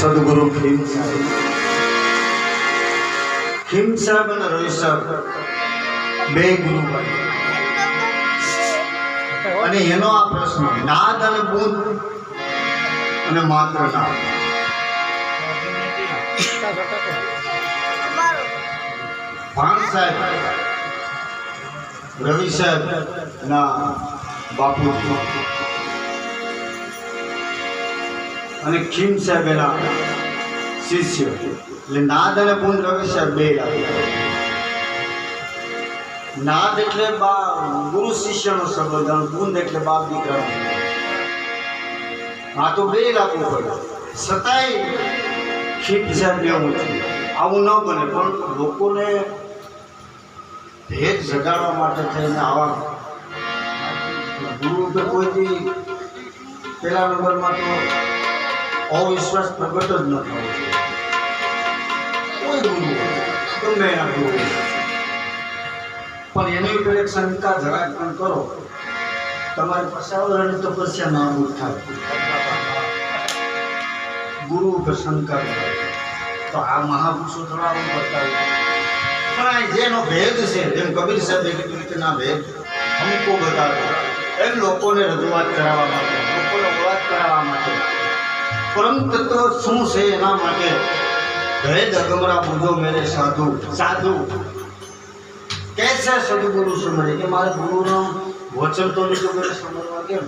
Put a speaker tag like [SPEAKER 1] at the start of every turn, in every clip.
[SPEAKER 1] સદગુરુ પ્રેમ સાહેબ ખીમ સાહેબ અને રવિ સાહેબ બે ગુરુભાઈ અને એનો આ પ્રશ્ન નાદ અને બુંદ અને માત્ર નાદ. ભાણ સાહેબ રવિ સાહેબ ના બાપુજી અને ખીમ સાહેબ એના શિષ્ય. એટલે નાદ અને બુંદ રવિ સાહેબ બે લાગ્યા. નાદ એટલે ગુરુ શિષ્યનો સંબંધ અને બુંદ એટલે બાપ દીકરાનો. આ તો બે લાગુ પડે. છતાંય ખીમ સાહેબ લેવું છે આવું ન બને. પણ લોકોને ભેદ જગાડવા માટે થઈને આવા ગુરુ ઉપર કોઈથી પહેલા નંબરમાં તો અવિશ્વાસ પ્રગટ જ ન થવો જોઈએ. કોઈ ગુરુ ગમે એના ગુરુ પણ એની ઉપર એક શંકા જરાક પણ કરો તમારી પસાવરની તપસ્યા નાબૂદ થાય. ગુરુ ઉપર શંકા કરે તો આ મહાપુરુષો થોડા આવું બતાવે. પણ જેનો ભેદ છે જેમ કબીર સાહેબ કીધું રીતના ભેદ અમુકો બતાવે એમ લોકોને રજૂઆત કરાવવા માટે, લોકોને ઓળખ કરાવવા માટે, પરમ તત્વ શું છે એના માટે ભેદ અગમરા બુજો મેરે સાધુ સાધુ कैसे सदगुरु समझे कि मारे गुरु नो वचन तो नहीं तो मेरे समझवा केम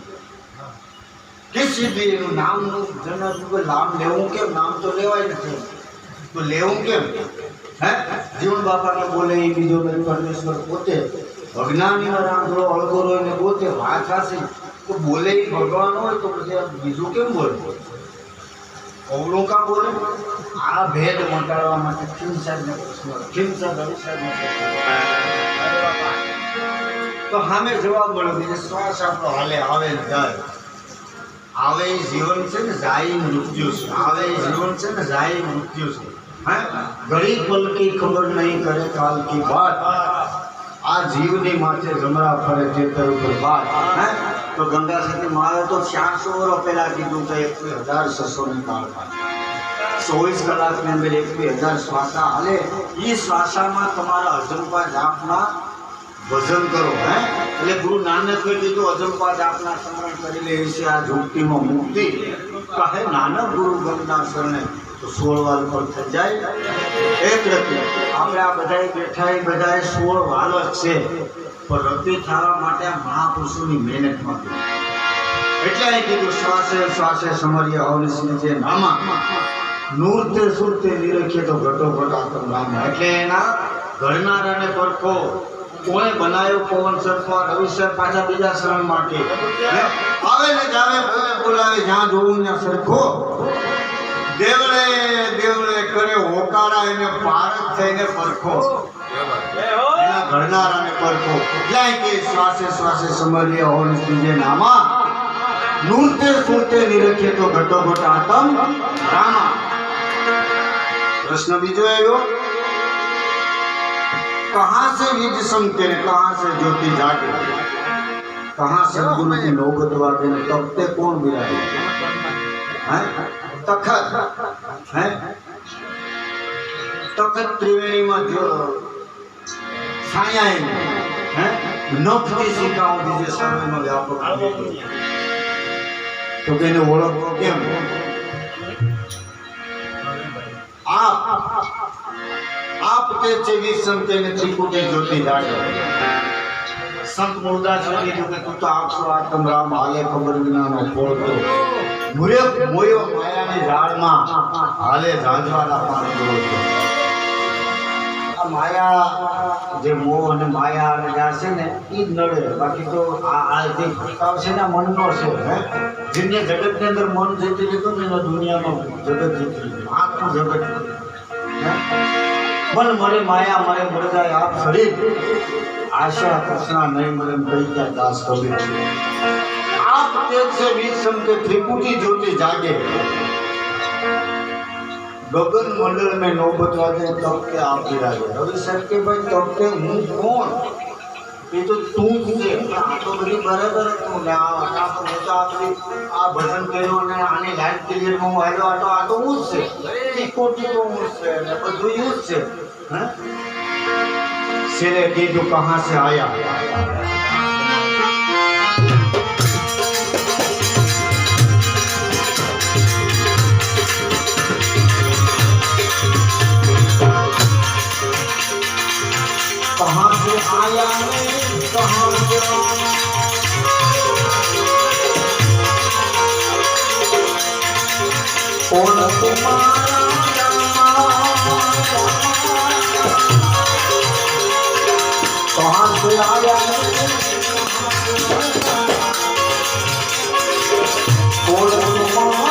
[SPEAKER 1] किसी भी नाम नो जन को नाम लेवूं के नाम तो लेवाय नहीं तो लेवूं केम है. जीवन बापा ने बोले ई बीजो ने परमेश्वर पोते अज्ञानी ना रांधो अळगोरो ने पोते વાત હાસી તો બોલે ઈ ભગવાન હોય તો પછી બીજું કેમ બોલે કૌડો કા બોલે. આ ભેદ મટાડવા માટે ખીમ સાહેબ ને પ્રશ્ન ખીમ સાહેબ રવિ સાહેબ ને તો સામે જવાબ મળ્યો કે શ્વાસ આપણો હાલે આવે ને જાય. આવે એ જીવન છે ને જાય મૃત્યુ છે. આવે એ જીવન છે ને જાય મૃત્યુ છે. હા ઘડી પલ કી ખબર નહીં કરે કાલ કી બાત. આ જીવની માથે ગમરા ફરે ચેતર ઉપર બાત. હે તો ગંગા સતી મારે તો 400 વર્ષ પહેલા કીધું કે 21,600 ની કાળમાં 24 કલાકની અંદર 21,000 શ્વાસા હાલે. એ શ્વાસામાં તમારા અજંપા જાપના ભજન કરો. હે એટલે ગુરુ નાનકે કીધું અજંપા જાપના સ્મરણ કરી લે છે આ ઝૂંપટીમાં મુક્તિ. કહે નાનક ગુરુ ગમના શરણે તો 16 વાલ પર થઈ જાય. એક રતિ આપણે આ બધાએ બેઠા એ બધાએ 16 વાલ જ છે પણ રતિ થવા માટે મહાપુરુષોની મહેનત માંગી. એટલે અહીં કીધું શ્વાસે શ્વાસે સમર્ય અવનિશી જે નામા નૂરતે સુરતે નિરખીએ તો ઘટો ઘટ આતમ નામા. એટલે એના ઘડનારાને પરખો. કોણે બનાવ્યો પવન સરખો રવિ સાહેબ પાછા બીજા શરણ માટે આવે ને જાવે કોને બોલાવે જ્યાં જોવું ત્યાં સરખો. દેવળે દેવળે કરે હોકારા એને પારક થઈને પરખો. એના ઘડનારાને પરખો. એટલે કે શ્વાસે શ્વાસે સમર્ય અવનિશી જે નામા નૂરતે સુરતે નિરખીએ તો ઘટો ઘટ આતમ રામા. प्रश्न बीजो आयो कहाँ से विज समके कहाँ से ज्योति जागे कहाँ सदगुरु की नौबत वागे तबते कौन बिराजे हैं तखत हैं तखत त्रिवेणी में जो छाया है नफती सिकाओ दीजिए समय में व्यापक तो कहने ओळख केम आप ते चेवी संते ने त्रिपुटी ज्योति जागे. संत मुरदास ने कीधुं के तू तो आपसो आत्म राम हाले खबर विना नो खोलतो मुरे मोयो माया ने झाड़ में हाले झांझवाना पानी जोड़तो. आ माया जे मोह ने माया ने जा छे ने ई नड़े बाकी तो आ जे भटकाव छे ने मन नो छे. हे जिने जगत के अंदर मन जीती लीधुं ने दुनिया में जगत जीती लीधुं. आखुं जगत मन मरे माया मरे मर जाए आप शरीर आशा कृष्णा नहीं मरे कई क्या दास कबीर. आप तेज से बीच सम के त्रिपुटी ज्योति जागे गगन मंडल में नौबत वागे तब के आप विराजे. रवि सर के भाई तब के हूँ कौन એ તો તું જ છે. આ તો બધી બરાબર હતું ને આ તો મોટા આ ભજન કર્યું અને આની લાઈફ ક્લિયરમાં હું આવ્યો આ તો હું જ છે. ટીકો ટીકો હું જ છે ને બધું હું જ છે. હા શેરે કીધું કહા સે આયા कहाँ से आया मैं कहाँ जाऊं कौन तुम्हारा कहाँ से आया कौन तुम्हारा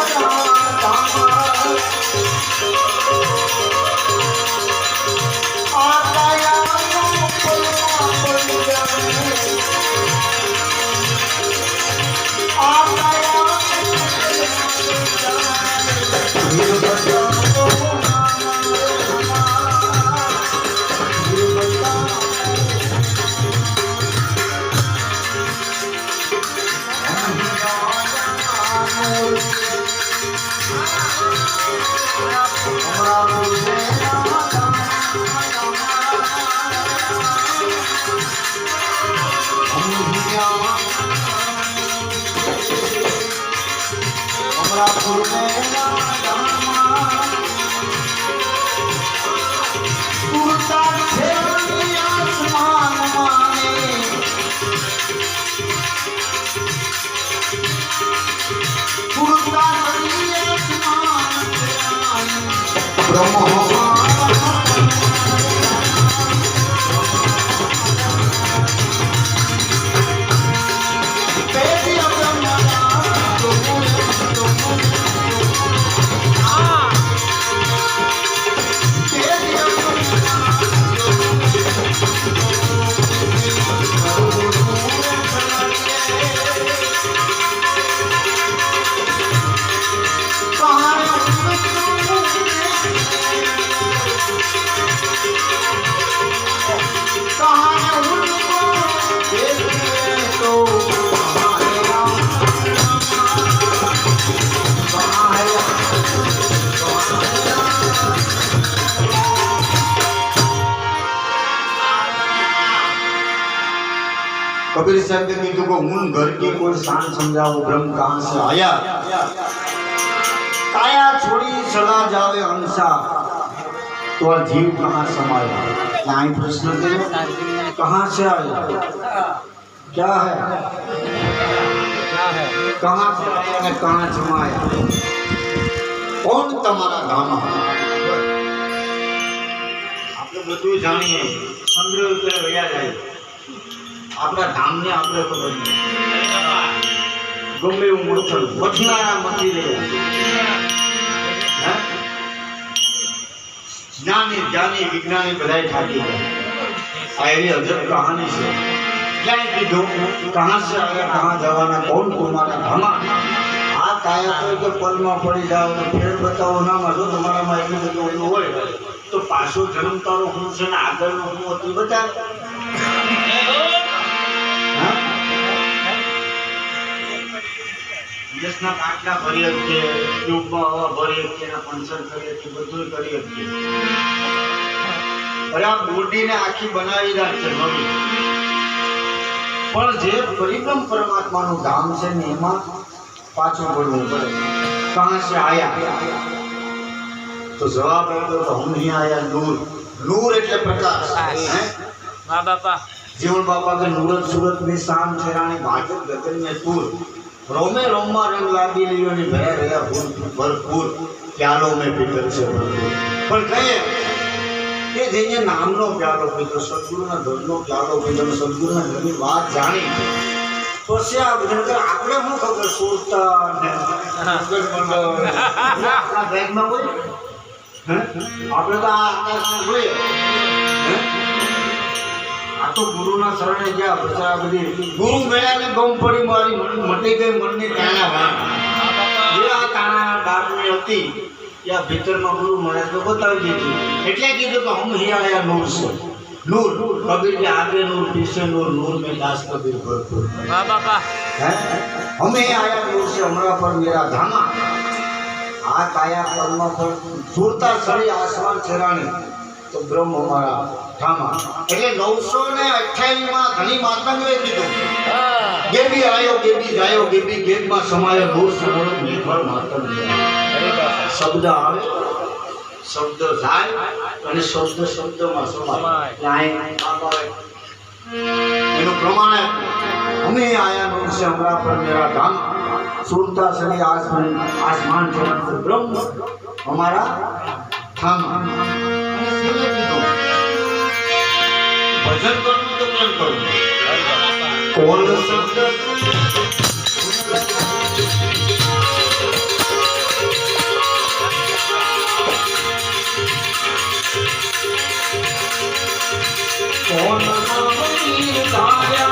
[SPEAKER 1] कबीर साहब ने कीधु को उन घर की कोई शान समझाओ ब्रह्म कहाँ से आया काया छोड़ी चला जावे अंसा तो जीव कहाँ समाया यहाँ प्रश्न करो कहाँ से आया क्या है कहाँ से आया ने कहाँ समाया कौन तुम्हारा धामा આપણે બધું જાણીએ સંગ્રહ એટલે વયા જાય આપણા ધામને આપણે ખબર નહીં ગમે એવું મોથલ વચનારા મથી રહ્યા જ્ઞાની જ્ઞાની વિજ્ઞાની બધાય થાકી ગયા આ એવી અજબ કહાની છે ક્યાંય કીધું કહાં સે આયા કહાં જવાના કોણ તમારા ધામા આ કાયા તો કે પલમાં પડી જાવ તો ફેર બતાવો ના માજો તમારામાં એટલું બધું હોય તો પાછો જન્મ તારો હું છે ને આગળનો હું હતું બતાવ દેશના કાટલા ભરી શકીએ ટ્યુબમાં હવા ભરી શકીએ એના પંચર કરી શકીએ બધું કરી શકીએ અરે આ બોડીને આખી બનાવી રાખશે નવી પણ જે પરિબ્રહ્મ પરમાત્માનું ધામ છે ને એમાં પાછું પડવું પડે કહાં સે આયા તો જવાબ આપ્યો તો હમ અહીં આયા નૂર નૂર એટલે પ્રકાશ હે વાહ બાપા जीवन बाबा के नूरत सूरत में शाम ठहराने भाजप गगन में तूर रोमे रोमा रंग लागी लियो ने भरा रहा फूल भरपूर प्यालों में पीतल से पर कहे કે જેને નામનો પ્યાલો પીધો સદગુરુના ધનનો પ્યાલો પીધો સદગુરુના ધનની વાત જાણી તો છે આ બધા આપણે શું ખબર સુરતા ને આપણા બેગમાં હોય આપણે તો આ આકાશમાં જોઈએ આ તો ગુરુના શરણે ગયા બચારા બધી ગુરુ મેળાને ગમ પડી મારી મટી ગઈ મનની તાણા વાણ જે આ તાણા ડાળની હતી ત્યાં ભીતરમાં ગુરુ મળે તો બતાવી દીધું એટલે કીધું કે હમ હિયાળ્યા નૂર છે नूर कबीर के आगे नूर पीछे नूर नूर में दास कबीर भरपूर
[SPEAKER 2] वाह बाबा
[SPEAKER 1] है हमें आया नूर से हमरा पर मेरा धामा हाथ आया कर्म पर सुरता सड़ी आसमान चेरानी तो ब्रह्म हमारा ठामा એટલે 928 માં ઘણી માતંગે કીધું ગેબી આયો ગેબી જાયો ગેબી ગેબમાં સમાયો નૂર સમરો નિર્ભર માતંગ શબ્દ આવે શબ્દ જાય અને શબ્દ શબ્દમાં સમાય લાય આવે એનું પ્રમાણ હમે આયા નૂર से हमरा पर मेरा धाम सुरता सभी आसमान चरण ब्रह्म हमारा धाम भजन करूं तो केम करूं कौन शब्द कौन गाया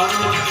[SPEAKER 1] Thank you.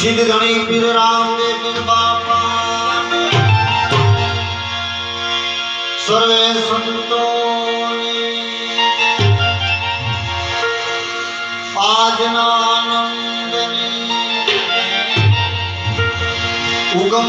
[SPEAKER 1] સિદ્ધ ધણી પીર રામદેવ પીર બાપા સર્વે સંતો આજના આનંદની ઉગમ